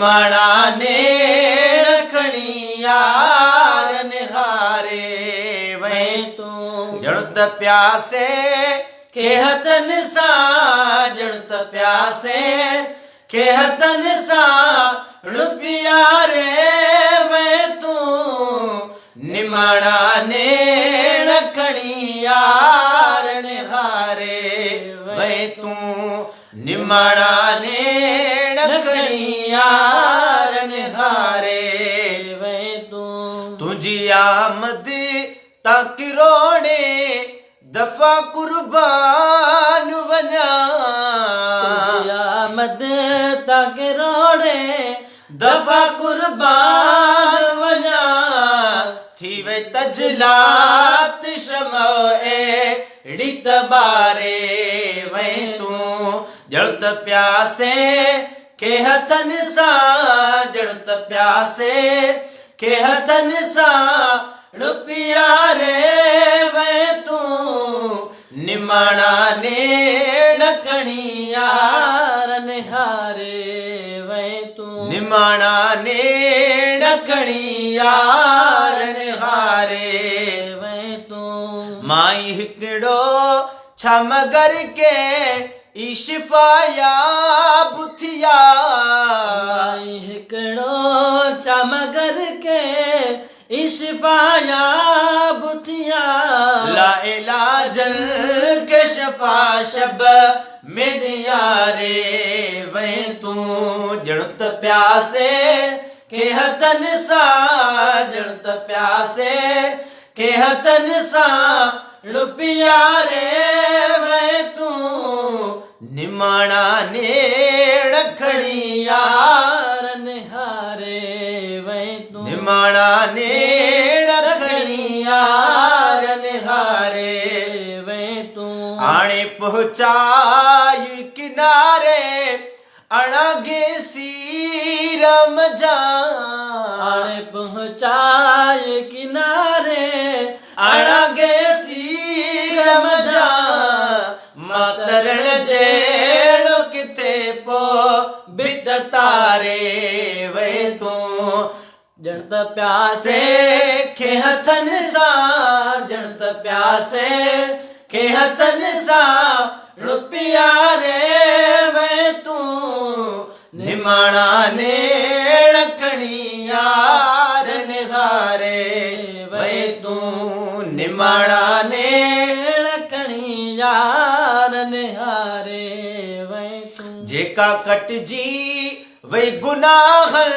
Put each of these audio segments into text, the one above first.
निमाणा नेड़ खणी यार निहारे वै तू जण त प्यासे के हथन सां जण त प्यासे के हथन सां रुपियारे वै तू निमाणा नेड़ खणी यार निहारे वै तू निमाणा नेड़ खणी यार निहारे वै तू तुझी आमद ताकि रोणे दफा कुर्बान वञा आमद ताकि रोणे दफा कुर्बान वञा थी वई तजलात शमए ऋत बारे वै तू जण त प्यासे के हथन सां जण त प्यासे के हथन सां रुपियारे वै तू निमाणा नेड़ खणी यार निहारे वै तू निमाणा नेड़ खणी यार निहारे वै तू माई हिकिड़ो छा मगर के इशिफाया बुथिया माई हिकिड़ो छा मगर के इशिफाया बुथिया ला इलाजल के शफा शब मेरे यारे वै तू जण त प्यासे के हथन सां जण त प्यासे के हथन सां रुपियारे वै तू निमाणा नेड़ खणी यार निहारे वै तू निमाणा नेड़ खणी यार निहारे वै तू आणे पहुंचाई किनारे अणगे सीरम जा आणे पहुंचाई किनारे अणगे सीरम जा मातरण जेड़ो किथे पो बित तारे वै तू जण त प्यासे के हथन सां जण त प्यासे के हथन सां रुपियारे वै तू निमाणा नेड़ खणी यार निहारे वै तू निमाणा नेड़ खणी यार निहारे वै तू जेका कटजी वई गुनाहल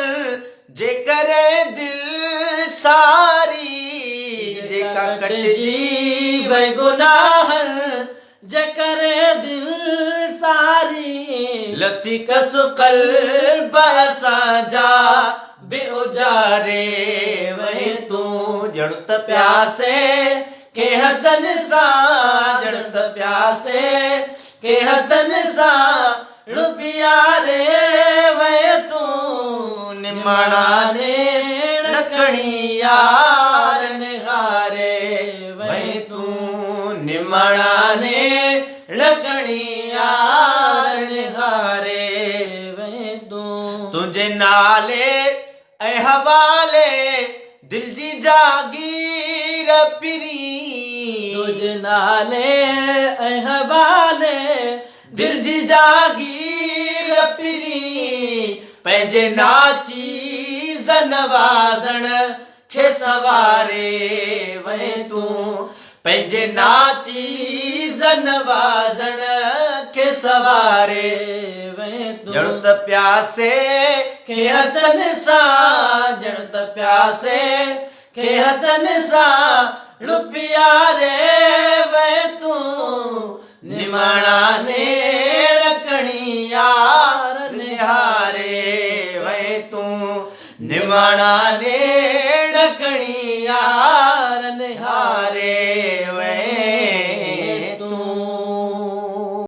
जे करे दिल सारी जेका कटजी वई गुनाहल जे करे दिल सारी लथी कस कल्ब असांजा बे उजारे वै तू जण त प्यासे के हथन सां जण त प्यासे के हथन सां रुपियारे वै तू निमाणा नेड़ खणी यार निहारे वै तू निमाणा नेड़ खणी यार निहारे वै तू तुंहिंजे नाले ऐं हवाले दिल जी जागीर पिरी तुंहिंजे नाले ऐं हवाले दिल जी जागीर पिरी पंहिंजे नाचीज़ नवाज़ण खे सवारे वै तू पंहिंजे नाचीज़ नवाज़ण खे सवारे वै तू जण त प्यासे के हथन सां जण त प्यासे के हथन सां रुपियारे वै तू निमाणा ने